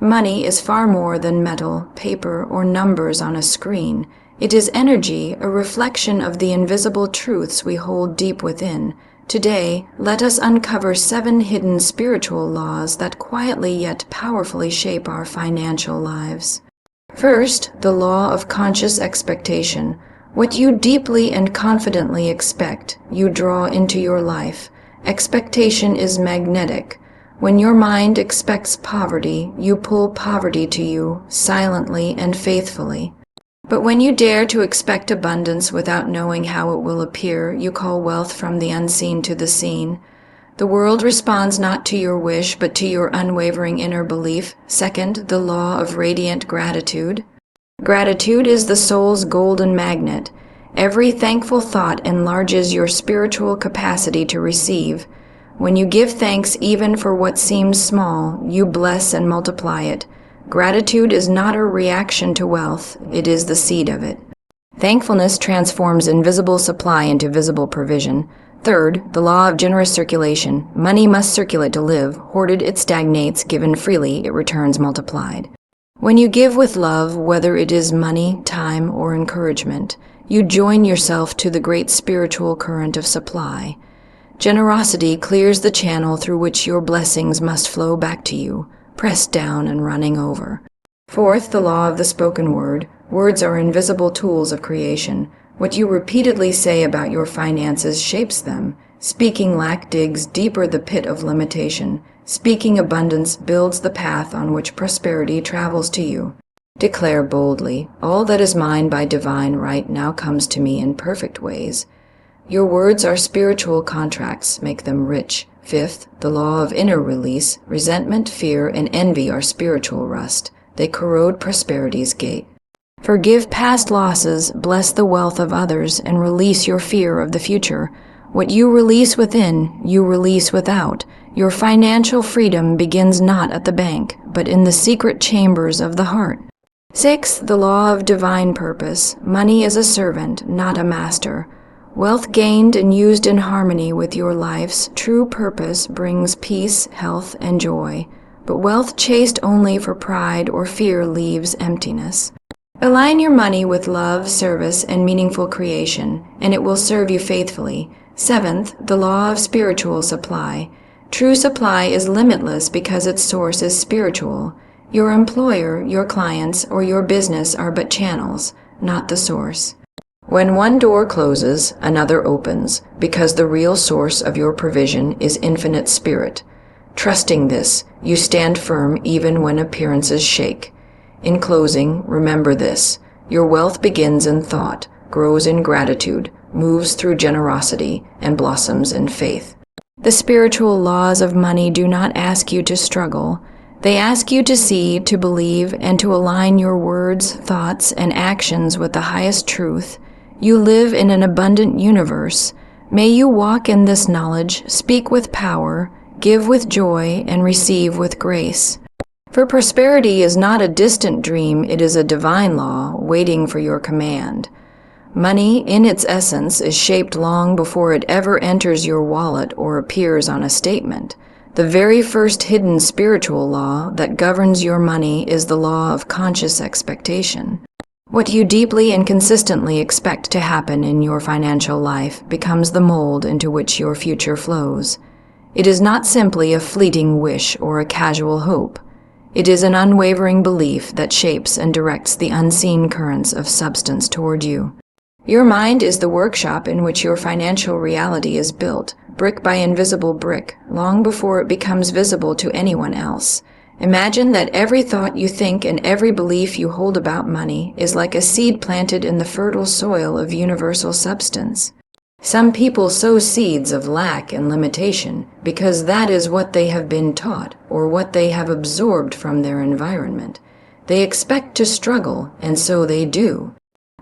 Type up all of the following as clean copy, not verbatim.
Money is far more than metal, paper, or numbers on a screen. It is energy, a reflection of the invisible truths we hold deep within. Today, let us uncover 7 hidden spiritual laws that quietly yet powerfully shape our financial lives. First, the law of conscious expectation. What you deeply and confidently expect, you draw into your life. Expectation is magnetic. When your mind expects poverty, you pull poverty to you, silently and faithfully. But when you dare to expect abundance without knowing how it will appear, you call wealth from the unseen to the seen. The world responds not to your wish, but to your unwavering inner belief. Second, the law of radiant gratitude. Gratitude is the soul's golden magnet. Every thankful thought enlarges your spiritual capacity to receive. When you give thanks even for what seems small, you bless and multiply it. Gratitude is not a reaction to wealth, it is the seed of it. Thankfulness transforms invisible supply into visible provision. Third, the law of generous circulation. Money must circulate to live. Hoarded, it stagnates. Given freely, it returns multiplied. When you give with love, whether it is money, time, or encouragement, you join yourself to the great spiritual current of supply. Generosity clears the channel through which your blessings must flow back to you, pressed down and running over. Fourth, the law of the spoken word. Words are invisible tools of creation. What you repeatedly say about your finances shapes them. Speaking lack digs deeper the pit of limitation. Speaking abundance builds the path on which prosperity travels to you. Declare boldly, all that is mine by divine right now comes to me in perfect ways. Your words are spiritual contracts, make them rich. Fifth, the law of inner release. Resentment, fear, and envy are spiritual rust. They corrode prosperity's gate. Forgive past losses, bless the wealth of others, and release your fear of the future. What you release within, you release without. Your financial freedom begins not at the bank, but in the secret chambers of the heart. Sixth, the law of divine purpose. Money is a servant, not a master. Wealth gained and used in harmony with your life's true purpose brings peace, health, and joy. But wealth chased only for pride or fear leaves emptiness. Align your money with love, service, and meaningful creation, and it will serve you faithfully. Seventh, the law of spiritual supply. True supply is limitless because its source is spiritual. Your employer, your clients, or your business are but channels, not the source. When one door closes, another opens, because the real source of your provision is infinite spirit. Trusting this, you stand firm even when appearances shake. In closing, remember this: your wealth begins in thought, grows in gratitude, moves through generosity, and blossoms in faith. The spiritual laws of money do not ask you to struggle. They ask you to see, to believe, and to align your words, thoughts, and actions with the highest truth. You live in an abundant universe. May you walk in this knowledge, speak with power, give with joy, and receive with grace. For prosperity is not a distant dream, it is a divine law waiting for your command. Money, in its essence, is shaped long before it ever enters your wallet or appears on a statement. The very first hidden spiritual law that governs your money is the law of conscious expectation. What you deeply and consistently expect to happen in your financial life becomes the mold into which your future flows. It is not simply a fleeting wish or a casual hope. It is an unwavering belief that shapes and directs the unseen currents of substance toward you. Your mind is the workshop in which your financial reality is built, brick by invisible brick, long before it becomes visible to anyone else. Imagine that every thought you think and every belief you hold about money is like a seed planted in the fertile soil of universal substance. Some people sow seeds of lack and limitation because that is what they have been taught or what they have absorbed from their environment. They expect to struggle, and so they do.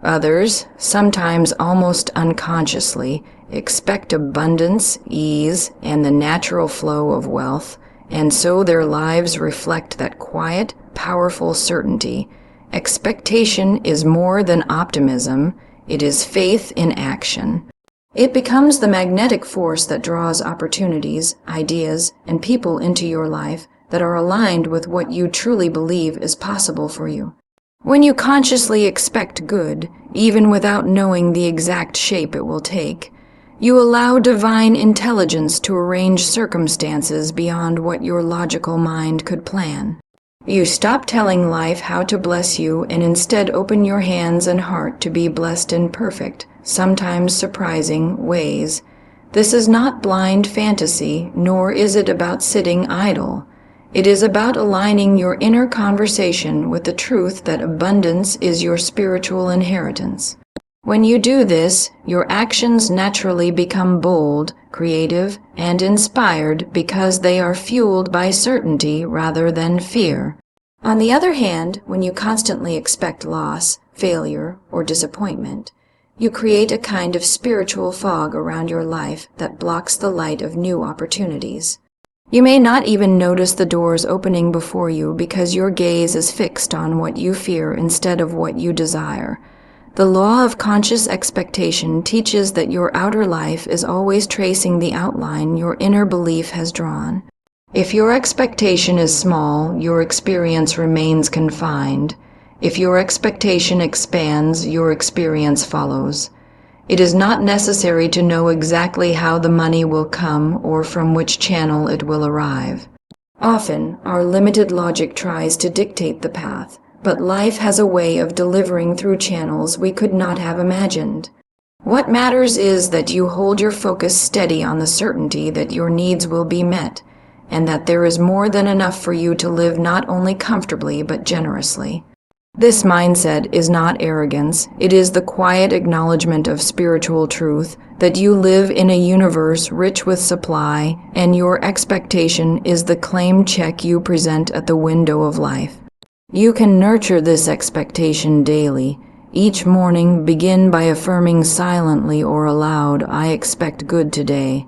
Others, sometimes almost unconsciously, expect abundance, ease, and the natural flow of wealth, and so their lives reflect that quiet, powerful certainty. Expectation is more than optimism, it is faith in action. It becomes the magnetic force that draws opportunities, ideas, and people into your life. that are aligned with what you truly believe is possible for you. When you consciously expect good, even without knowing the exact shape it will take, you allow divine intelligence to arrange circumstances beyond what your logical mind could plan. You stop telling life how to bless you and instead open your hands and heart to be blessed in perfect, sometimes surprising, ways. This is not blind fantasy, nor is it about sitting idle. It is about aligning your inner conversation with the truth that abundance is your spiritual inheritance. When you do this, your actions naturally become bold, creative, and inspired because they are fueled by certainty rather than fear. On the other hand, when you constantly expect loss, failure, or disappointment, you create a kind of spiritual fog around your life that blocks the light of new opportunities. You may not even notice the doors opening before you because your gaze is fixed on what you fear instead of what you desire. The law of conscious expectation teaches that your outer life is always tracing the outline your inner belief has drawn. If your expectation is small, your experience remains confined. If your expectation expands, your experience follows. It is not necessary to know exactly how the money will come or from which channel it will arrive. Often, our limited logic tries to dictate the path, but life has a way of delivering through channels we could not have imagined. What matters is that you hold your focus steady on the certainty that your needs will be met, and that there is more than enough for you to live not only comfortably but generously. This mindset is not arrogance, it is the quiet acknowledgement of spiritual truth that you live in a universe rich with supply, and your expectation is the claim check you present at the window of life. You can nurture this expectation daily. Each morning, begin by affirming silently or aloud, "I expect good today.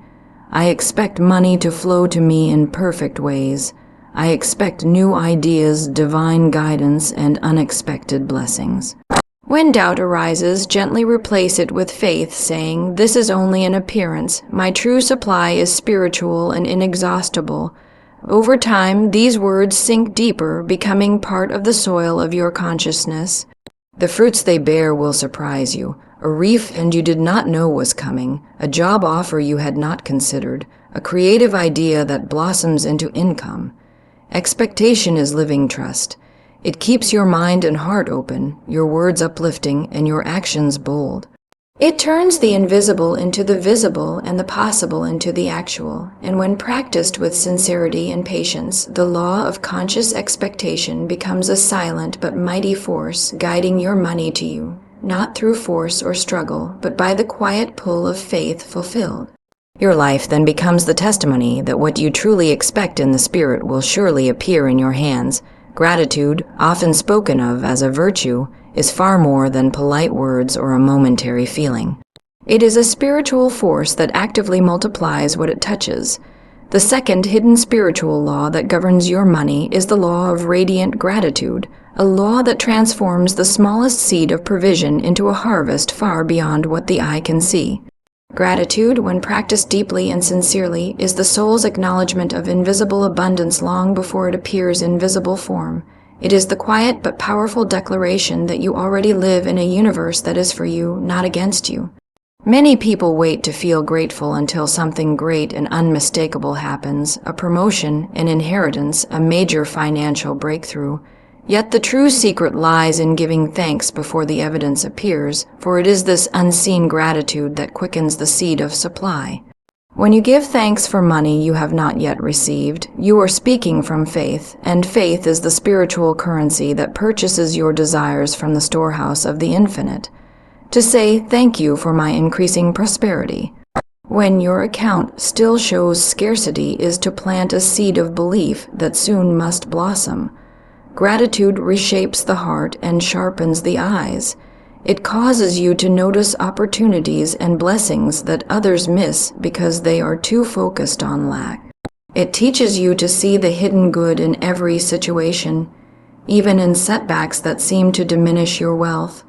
I expect money to flow to me in perfect ways. I expect new ideas, divine guidance, and unexpected blessings." When doubt arises, gently replace it with faith, saying, "This is only an appearance. My true supply is spiritual and inexhaustible." Over time, these words sink deeper, becoming part of the soil of your consciousness. The fruits they bear will surprise you. A reef you did not know was coming, a job offer you had not considered, a creative idea that blossoms into income. Expectation is living trust. It keeps your mind and heart open, your words uplifting, and your actions bold. It turns the invisible into the visible and the possible into the actual, and when practiced with sincerity and patience, the law of conscious expectation becomes a silent but mighty force guiding your money to you, not through force or struggle, but by the quiet pull of faith fulfilled. Your life then becomes the testimony that what you truly expect in the spirit will surely appear in your hands. Gratitude, often spoken of as a virtue, is far more than polite words or a momentary feeling. It is a spiritual force that actively multiplies what it touches. The second hidden spiritual law that governs your money is the law of radiant gratitude, a law that transforms the smallest seed of provision into a harvest far beyond what the eye can see. Gratitude, when practiced deeply and sincerely, is the soul's acknowledgement of invisible abundance long before it appears in visible form. It is the quiet but powerful declaration that you already live in a universe that is for you, not against you. Many people wait to feel grateful until something great and unmistakable happens, a promotion, an inheritance, a major financial breakthrough. Yet the true secret lies in giving thanks before the evidence appears, for it is this unseen gratitude that quickens the seed of supply. When you give thanks for money you have not yet received, you are speaking from faith, and faith is the spiritual currency that purchases your desires from the storehouse of the infinite. To say, "Thank you for my increasing prosperity," when your account still shows scarcity, is to plant a seed of belief that soon must blossom. Gratitude reshapes the heart and sharpens the eyes. It causes you to notice opportunities and blessings that others miss because they are too focused on lack. It teaches you to see the hidden good in every situation, even in setbacks that seem to diminish your wealth,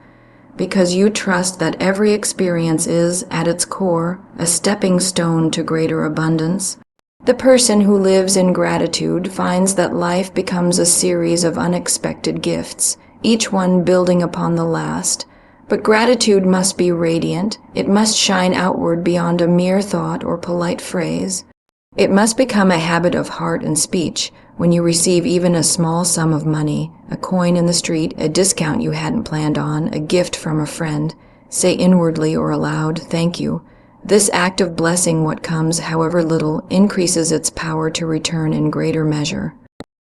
because you trust that every experience is, at its core, a stepping stone to greater abundance. The person who lives in gratitude finds that life becomes a series of unexpected gifts, each one building upon the last. But gratitude must be radiant. It must shine outward beyond a mere thought or polite phrase. It must become a habit of heart and speech. When you receive even a small sum of money, a coin in the street, a discount you hadn't planned on, a gift from a friend, say inwardly or aloud, "Thank you." This act of blessing what comes, however little, increases its power to return in greater measure.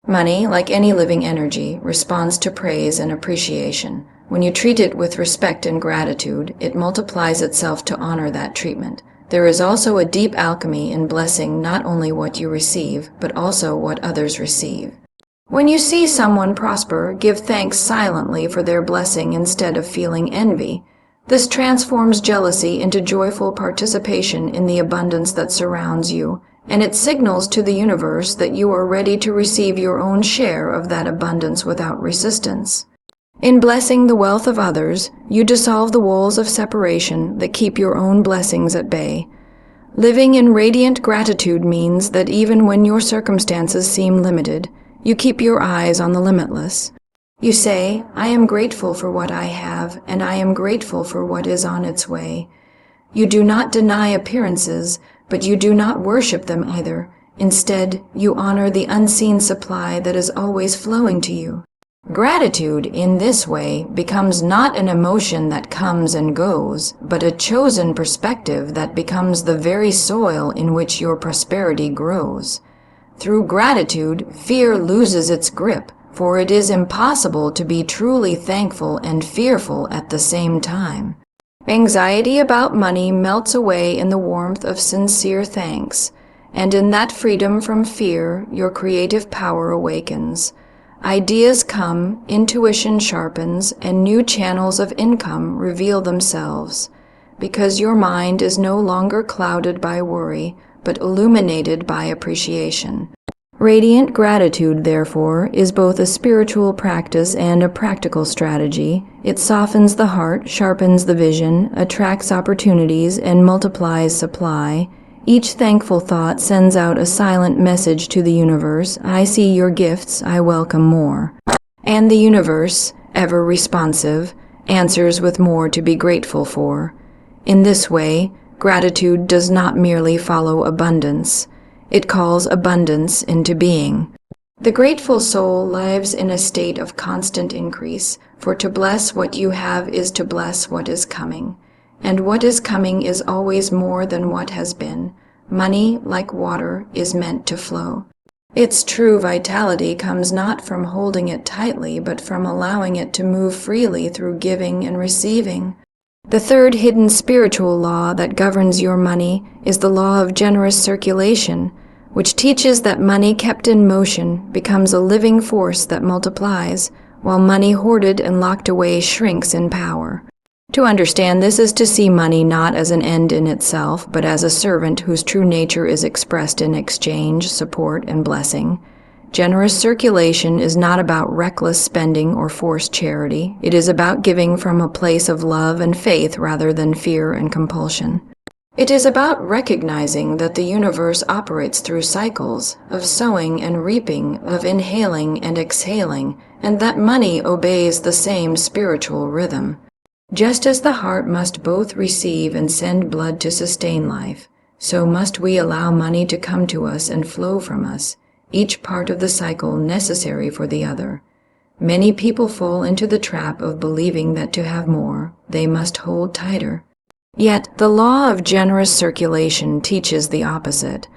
Money, like any living energy, responds to praise and appreciation. When you treat it with respect and gratitude, it multiplies itself to honor that treatment. There is also a deep alchemy in blessing not only what you receive, but also what others receive. When you see someone prosper, give thanks silently for their blessing instead of feeling envy. This transforms jealousy into joyful participation in the abundance that surrounds you, and it signals to the universe that you are ready to receive your own share of that abundance without resistance. In blessing the wealth of others, you dissolve the walls of separation that keep your own blessings at bay. Living in radiant gratitude means that even when your circumstances seem limited, you keep your eyes on the limitless. You say, "I am grateful for what I have, and I am grateful for what is on its way." You do not deny appearances, but you do not worship them either. Instead, you honor the unseen supply that is always flowing to you. Gratitude, in this way, becomes not an emotion that comes and goes, but a chosen perspective that becomes the very soil in which your prosperity grows. Through gratitude, fear loses its grip, for it is impossible to be truly thankful and fearful at the same time. Anxiety about money melts away in the warmth of sincere thanks, and in that freedom from fear, your creative power awakens. Ideas come, intuition sharpens, and new channels of income reveal themselves, because your mind is no longer clouded by worry, but illuminated by appreciation. Radiant gratitude, therefore, is both a spiritual practice and a practical strategy. It softens the heart, sharpens the vision, attracts opportunities, and multiplies supply. Each thankful thought sends out a silent message to the universe: "I see your gifts, I welcome more." And the universe, ever responsive, answers with more to be grateful for. In this way, gratitude does not merely follow abundance. It calls abundance into being. The grateful soul lives in a state of constant increase, for to bless what you have is to bless what is coming. And what is coming is always more than what has been. Money, like water, is meant to flow. Its true vitality comes not from holding it tightly, but from allowing it to move freely through giving and receiving. The third hidden spiritual law that governs your money is the law of generous circulation, which teaches that money kept in motion becomes a living force that multiplies, while money hoarded and locked away shrinks in power. To understand this is to see money not as an end in itself, but as a servant whose true nature is expressed in exchange, support, and blessing. Generous circulation is not about reckless spending or forced charity. It is about giving from a place of love and faith rather than fear and compulsion. It is about recognizing that the universe operates through cycles of sowing and reaping, of inhaling and exhaling, and that money obeys the same spiritual rhythm. Just as the heart must both receive and send blood to sustain life, so must we allow money to come to us and flow from us, each part of the cycle necessary for the other. Many people fall into the trap of believing that to have more, they must hold tighter. Yet the law of generous circulation teaches the opposite.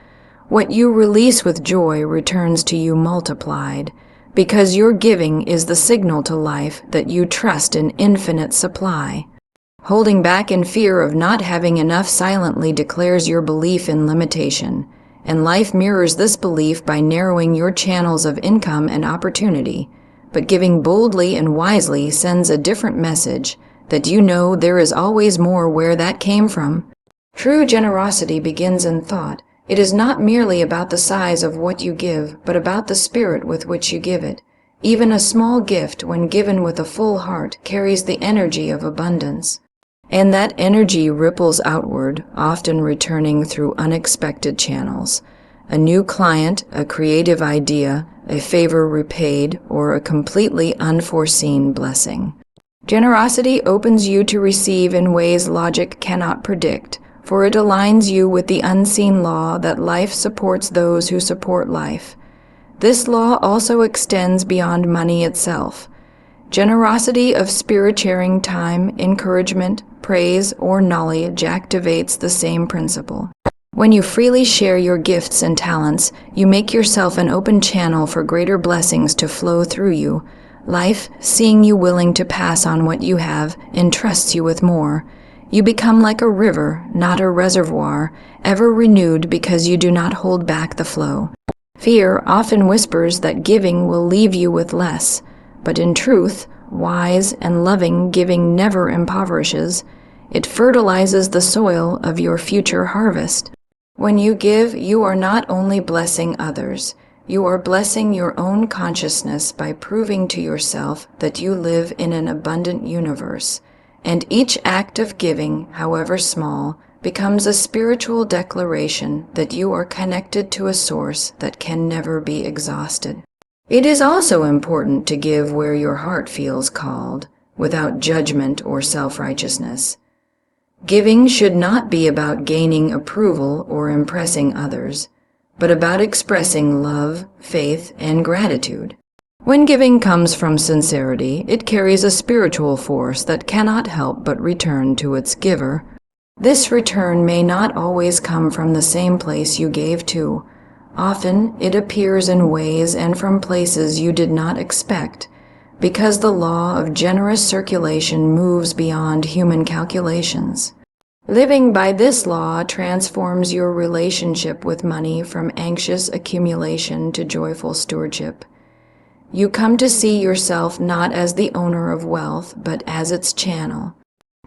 What you release with joy returns to you multiplied, because your giving is the signal to life that you trust in infinite supply. Holding back in fear of not having enough silently declares your belief in limitation, and life mirrors this belief by narrowing your channels of income and opportunity. But giving boldly and wisely sends a different message, that you know there is always more where that came from. True generosity begins in thought. It is not merely about the size of what you give, but about the spirit with which you give it. Even a small gift, when given with a full heart, carries the energy of abundance. And that energy ripples outward, often returning through unexpected channels. a new client, a creative idea, a favor repaid, or a completely unforeseen blessing. Generosity opens you to receive in ways logic cannot predict, for it aligns you with the unseen law that life supports those who support life. This law also extends beyond money itself. Generosity of spirit sharing time, encouragement, praise, or knowledge activates the same principle. When you freely share your gifts and talents, you make yourself an open channel for greater blessings to flow through you. Life, seeing you willing to pass on what you have, entrusts you with more. You become like a river, not a reservoir, ever renewed because you do not hold back the flow. Fear often whispers that giving will leave you with less, but in truth, wise and loving giving never impoverishes. It fertilizes the soil of your future harvest. When you give, you are not only blessing others, you are blessing your own consciousness by proving to yourself that you live in an abundant universe, and each act of giving, however small, becomes a spiritual declaration that you are connected to a source that can never be exhausted. It is also important to give where your heart feels called, without judgment or self-righteousness. Giving should not be about gaining approval or impressing others, but about expressing love, faith, and gratitude. When giving comes from sincerity, it carries a spiritual force that cannot help but return to its giver. This return may not always come from the same place you gave to. Often it appears in ways and from places you did not expect, because the law of generous circulation moves beyond human calculations. Living by this law transforms your relationship with money from anxious accumulation to joyful stewardship. You come to see yourself not as the owner of wealth, but as its channel.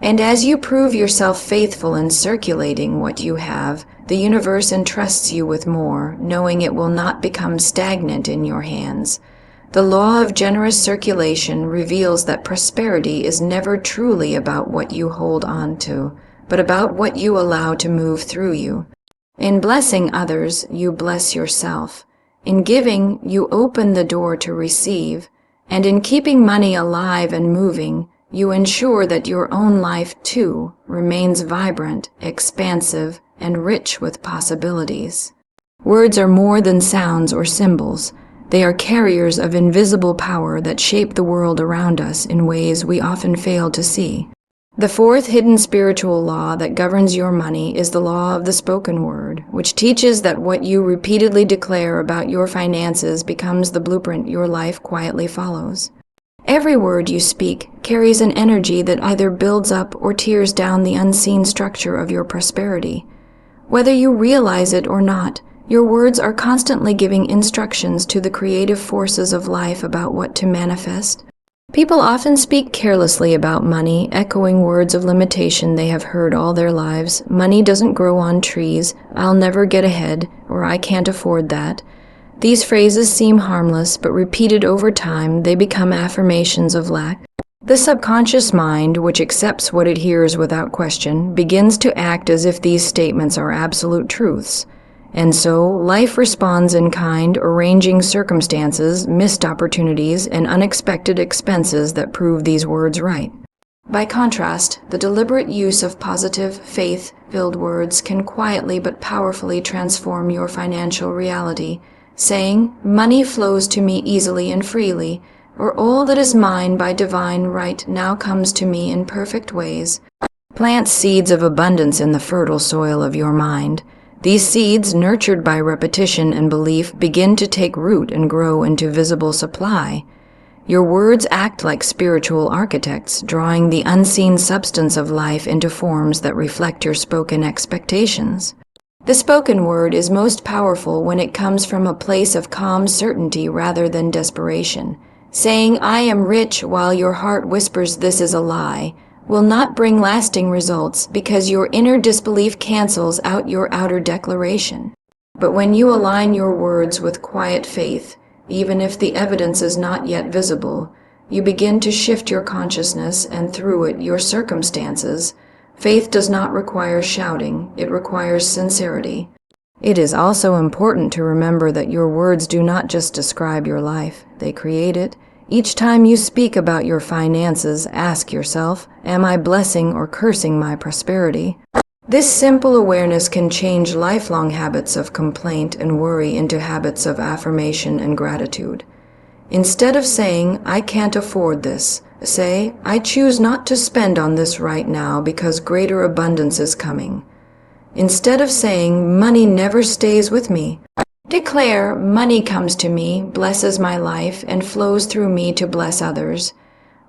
And as you prove yourself faithful in circulating what you have, the universe entrusts you with more, knowing it will not become stagnant in your hands. The law of generous circulation reveals that prosperity is never truly about what you hold on to, but about what you allow to move through you. In blessing others, you bless yourself. In giving, you open the door to receive. And in keeping money alive and moving, you ensure that your own life, too, remains vibrant, expansive, and rich with possibilities. Words are more than sounds or symbols. They are carriers of invisible power that shape the world around us in ways we often fail to see. The fourth hidden spiritual law that governs your money is the law of the spoken word, which teaches that what you repeatedly declare about your finances becomes the blueprint your life quietly follows. Every word you speak carries an energy that either builds up or tears down the unseen structure of your prosperity. Whether you realize it or not, your words are constantly giving instructions to the creative forces of life about what to manifest. People often speak carelessly about money, echoing words of limitation they have heard all their lives. Money doesn't grow on trees, I'll never get ahead, or I can't afford that. These phrases seem harmless, but repeated over time, they become affirmations of lack. The subconscious mind, which accepts what it hears without question, begins to act as if these statements are absolute truths. And so, life responds in kind, arranging circumstances, missed opportunities, and unexpected expenses that prove these words right. By contrast, the deliberate use of positive, faith-filled words can quietly but powerfully transform your financial reality, saying, "Money flows to me easily and freely," or "All that is mine by divine right now comes to me in perfect ways." Plant seeds of abundance in the fertile soil of your mind. These seeds, nurtured by repetition and belief, begin to take root and grow into visible supply. Your words act like spiritual architects, drawing the unseen substance of life into forms that reflect your spoken expectations. The spoken word is most powerful when it comes from a place of calm certainty rather than desperation. Saying, "I am rich," while your heart whispers this is a lie, will not bring lasting results because your inner disbelief cancels out your outer declaration. But when you align your words with quiet faith, even if the evidence is not yet visible, you begin to shift your consciousness and through it your circumstances. Faith does not require shouting, it requires sincerity. It is also important to remember that your words do not just describe your life, they create it. Each time you speak about your finances, ask yourself, am I blessing or cursing my prosperity? This simple awareness can change lifelong habits of complaint and worry into habits of affirmation and gratitude. Instead of saying, I can't afford this, say, I choose not to spend on this right now because greater abundance is coming. Instead of saying, money never stays with me, declare, money comes to me, blesses my life, and flows through me to bless others.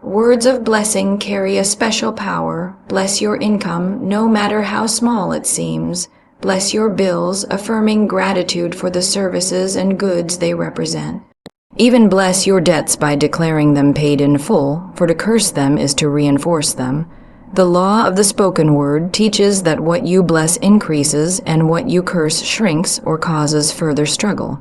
Words of blessing carry a special power. Bless your income, no matter how small it seems. Bless your bills, affirming gratitude for the services and goods they represent. Even bless your debts by declaring them paid in full, for to curse them is to reinforce them. The law of the spoken word teaches that what you bless increases and what you curse shrinks or causes further struggle.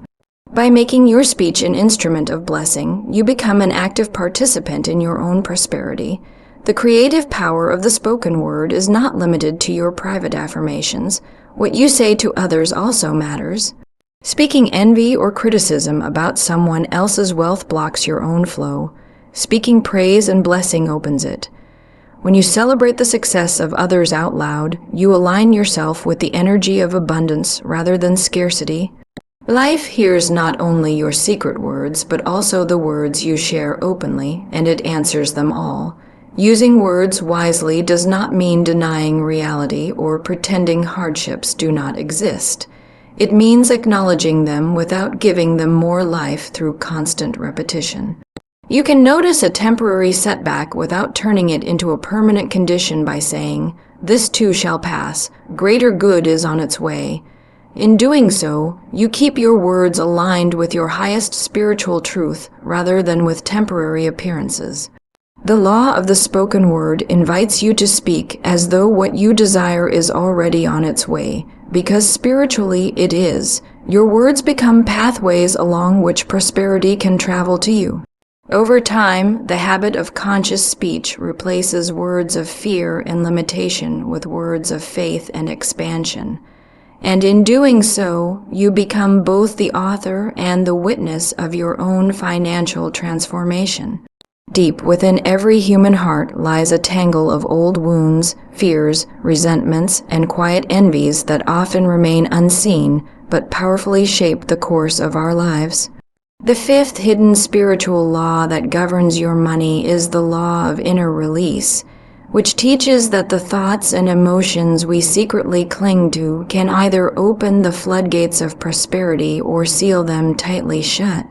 By making your speech an instrument of blessing, you become an active participant in your own prosperity. The creative power of the spoken word is not limited to your private affirmations. What you say to others also matters. Speaking envy or criticism about someone else's wealth blocks your own flow. Speaking praise and blessing opens it. When you celebrate the success of others out loud, you align yourself with the energy of abundance rather than scarcity. Life hears not only your secret words, but also the words you share openly, and it answers them all. Using words wisely does not mean denying reality or pretending hardships do not exist. It means acknowledging them without giving them more life through constant repetition. You can notice a temporary setback without turning it into a permanent condition by saying, "This too shall pass. Greater good is on its way." In doing so, you keep your words aligned with your highest spiritual truth rather than with temporary appearances. The law of the spoken word invites you to speak as though what you desire is already on its way, because spiritually it is. Your words become pathways along which prosperity can travel to you. Over time, the habit of conscious speech replaces words of fear and limitation with words of faith and expansion. And in doing so, you become both the author and the witness of your own financial transformation. Deep within every human heart lies a tangle of old wounds, fears, resentments, and quiet envies that often remain unseen but powerfully shape the course of our lives. The fifth hidden spiritual law that governs your money is the law of inner release, which teaches that the thoughts and emotions we secretly cling to can either open the floodgates of prosperity or seal them tightly shut.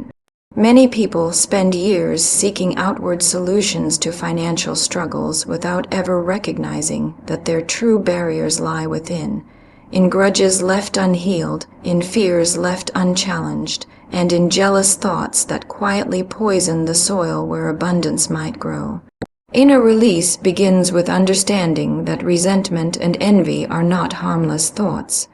Many people spend years seeking outward solutions to financial struggles without ever recognizing that their true barriers lie within, in grudges left unhealed, in fears left unchallenged, and in jealous thoughts that quietly poison the soil where abundance might grow. Inner release begins with understanding that resentment and envy are not harmless thoughts.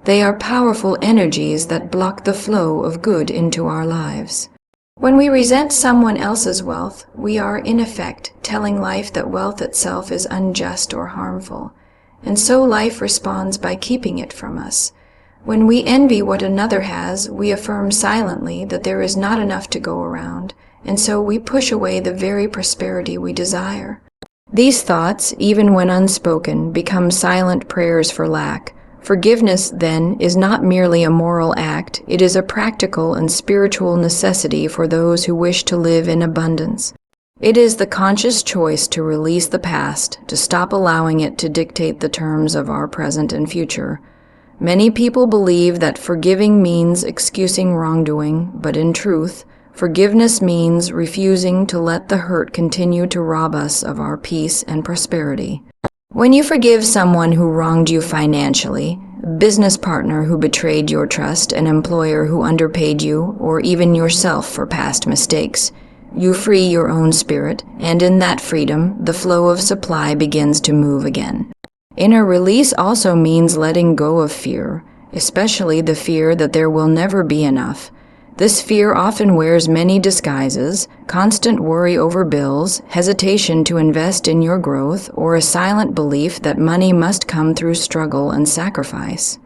They are powerful energies that block the flow of good into our lives. When we resent someone else's wealth, we are in effect telling life that wealth itself is unjust or harmful, and so life responds by keeping it from us. When we envy what another has, we affirm silently that there is not enough to go around, and so we push away the very prosperity we desire. These thoughts, even when unspoken, become silent prayers for lack. Forgiveness, then, is not merely a moral act, it is a practical and spiritual necessity for those who wish to live in abundance. It is the conscious choice to release the past, to stop allowing it to dictate the terms of our present and future. Many people believe that forgiving means excusing wrongdoing, but in truth, forgiveness means refusing to let the hurt continue to rob us of our peace and prosperity. When you forgive someone who wronged you financially, a business partner who betrayed your trust, an employer who underpaid you, or even yourself for past mistakes, you free your own spirit, and in that freedom, the flow of supply begins to move again. Inner release also means letting go of fear, especially the fear that there will never be enough. This fear often wears many disguises: constant worry over bills, hesitation to invest in your growth, or a silent belief that money must come through struggle and sacrifice.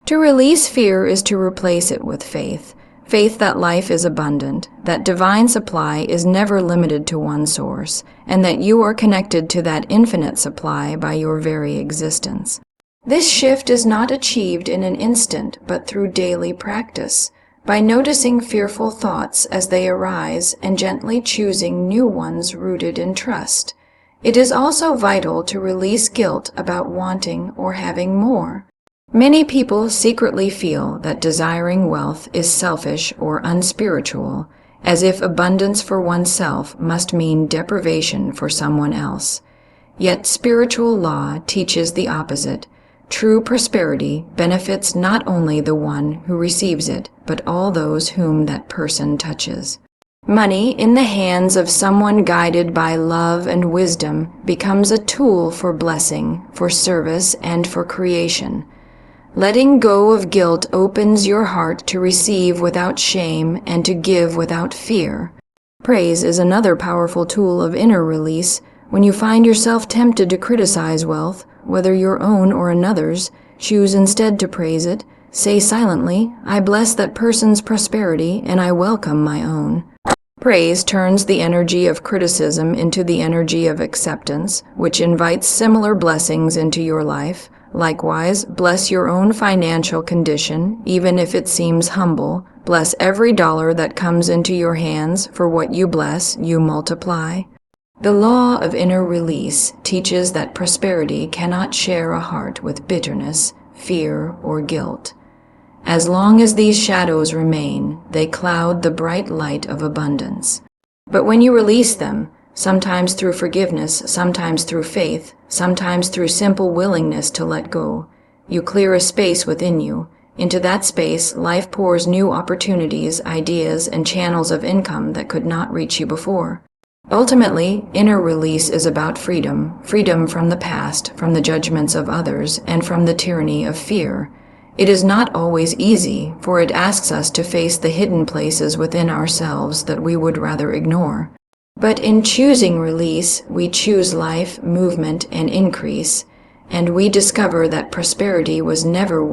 To release fear is to replace it with faith. Faith that life is abundant, that divine supply is never limited to one source, and that you are connected to that infinite supply by your very existence. This shift is not achieved in an instant, but through daily practice, by noticing fearful thoughts as they arise and gently choosing new ones rooted in trust. It is also vital to release guilt about wanting or having more. Many people secretly feel that desiring wealth is selfish or unspiritual, as if abundance for oneself must mean deprivation for someone else. Yet spiritual law teaches the opposite. True prosperity benefits not only the one who receives it, but all those whom that person touches. Money in the hands of someone guided by love and wisdom becomes a tool for blessing, for service, and for creation. Letting go of guilt opens your heart to receive without shame and to give without fear. Praise is another powerful tool of inner release. When you find yourself tempted to criticize wealth, whether your own or another's, choose instead to praise it. Say silently, "I bless that person's prosperity and I welcome my own." Praise turns the energy of criticism into the energy of acceptance, which invites similar blessings into your life. Likewise, bless your own financial condition, even if it seems humble. Bless every dollar that comes into your hands, for what you bless, you multiply. The law of inner release teaches that prosperity cannot share a heart with bitterness, fear, or guilt. As long as these shadows remain, they cloud the bright light of abundance. But when you release them, sometimes through forgiveness, sometimes through faith, sometimes through simple willingness to let go, you clear a space within you. Into that space, life pours new opportunities, ideas, and channels of income that could not reach you before. Ultimately, inner release is about freedom, freedom from the past, from the judgments of others, and from the tyranny of fear. It is not always easy, for it asks us to face the hidden places within ourselves that we would rather ignore. But in choosing release, we choose life, movement, and increase, and we discover that prosperity was never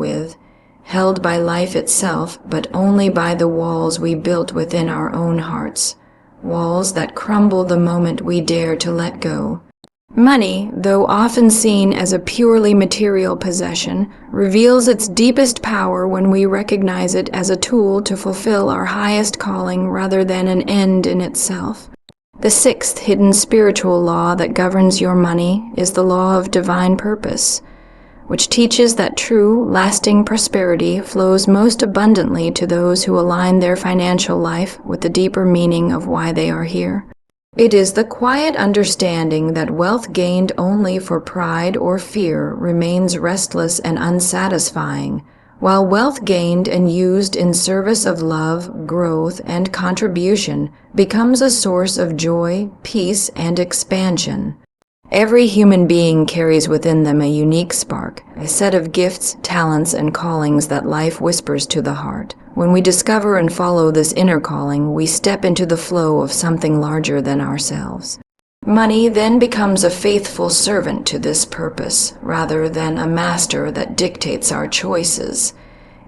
held by life itself, but only by the walls we built within our own hearts, walls that crumble the moment we dare to let go. Money, though often seen as a purely material possession, reveals its deepest power when we recognize it as a tool to fulfill our highest calling rather than an end in itself. The sixth hidden spiritual law that governs your money is the law of divine purpose, which teaches that true, lasting prosperity flows most abundantly to those who align their financial life with the deeper meaning of why they are here. It is the quiet understanding that wealth gained only for pride or fear remains restless and unsatisfying, while wealth gained and used in service of love, growth, and contribution becomes a source of joy, peace, and expansion. Every human being carries within them a unique spark, a set of gifts, talents, and callings that life whispers to the heart. When we discover and follow this inner calling, we step into the flow of something larger than ourselves. Money then becomes a faithful servant to this purpose, rather than a master that dictates our choices.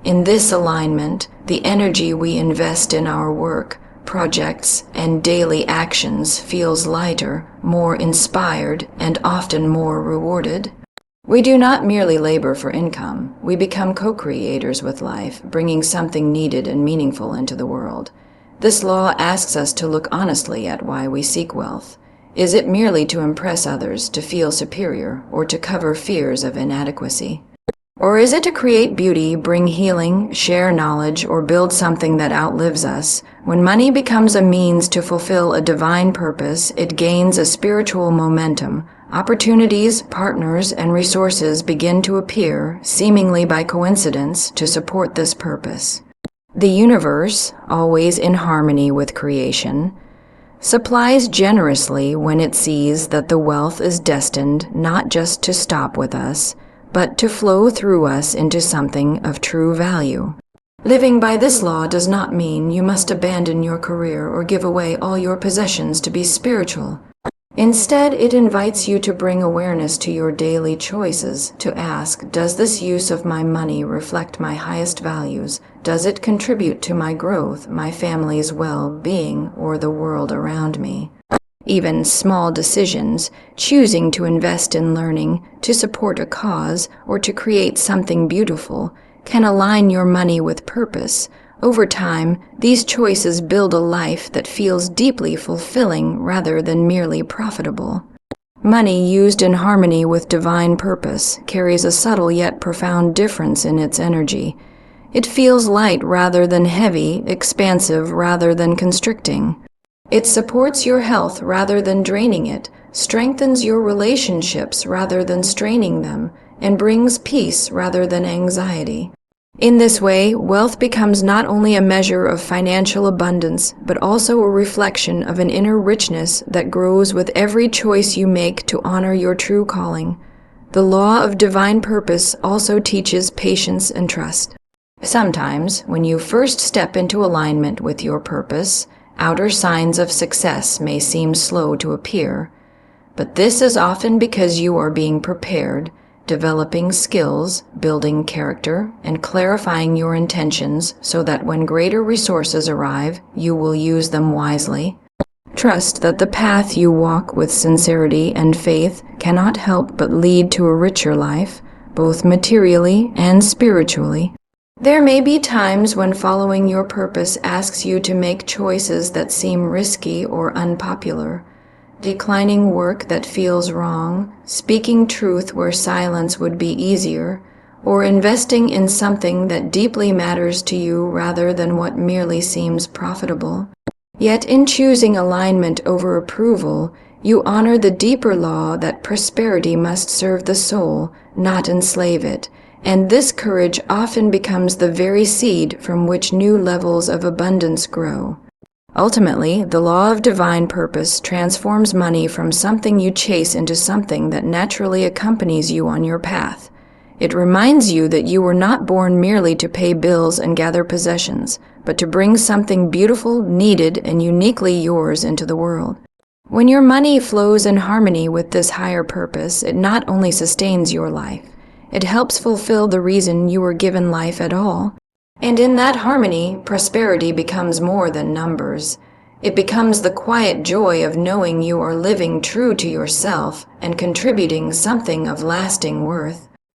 In this alignment, the energy we invest in our work, projects, and daily actions feels lighter, more inspired, and often more rewarded. We do not merely labor for income. We become co-creators with life, bringing something needed and meaningful into the world. This law asks us to look honestly at why we seek wealth. Is it merely to impress others, to feel superior, or to cover fears of inadequacy? Or is it to create beauty, bring healing, share knowledge, or build something that outlives us? When money becomes a means to fulfill a divine purpose, it gains a spiritual momentum. Opportunities, partners, and resources begin to appear, seemingly by coincidence, to support this purpose. The universe, always in harmony with creation, supplies generously when it sees that the wealth is destined not just to stop with us, but to flow through us into something of true value. Living by this law does not mean you must abandon your career or give away all your possessions to be spiritual. Instead, it invites you to bring awareness to your daily choices, to ask, does this use of my money reflect my highest values? Does it contribute to my growth, my family's well-being, or the world around me? Even small decisions, choosing to invest in learning, to support a cause, or to create something beautiful, can align your money with purpose. Over time, these choices build a life that feels deeply fulfilling rather than merely profitable. Money used in harmony with divine purpose carries a subtle yet profound difference in its energy. It feels light rather than heavy, expansive rather than constricting. It supports your health rather than draining it, strengthens your relationships rather than straining them, and brings peace rather than anxiety. In this way, wealth becomes not only a measure of financial abundance, but also a reflection of an inner richness that grows with every choice you make to honor your true calling. The law of divine purpose also teaches patience and trust. Sometimes, when you first step into alignment with your purpose, outer signs of success may seem slow to appear, but this is often because you are being prepared, developing skills, building character, and clarifying your intentions so that when greater resources arrive, you will use them wisely. Trust that the path you walk with sincerity and faith cannot help but lead to a richer life, both materially and spiritually. There may be times when following your purpose asks you to make choices that seem risky or unpopular. Declining work that feels wrong, speaking truth where silence would be easier, or investing in something that deeply matters to you rather than what merely seems profitable. Yet in choosing alignment over approval, you honor the deeper law that prosperity must serve the soul, not enslave it, and this courage often becomes the very seed from which new levels of abundance grow. Ultimately, the law of divine purpose transforms money from something you chase into something that naturally accompanies you on your path. It reminds you that you were not born merely to pay bills and gather possessions, but to bring something beautiful, needed, and uniquely yours into the world. When your money flows in harmony with this higher purpose, it not only sustains your life, it helps fulfill the reason you were given life at all. And in that harmony, prosperity becomes more than numbers. It becomes the quiet joy of knowing you are living true to yourself and contributing something of lasting worth.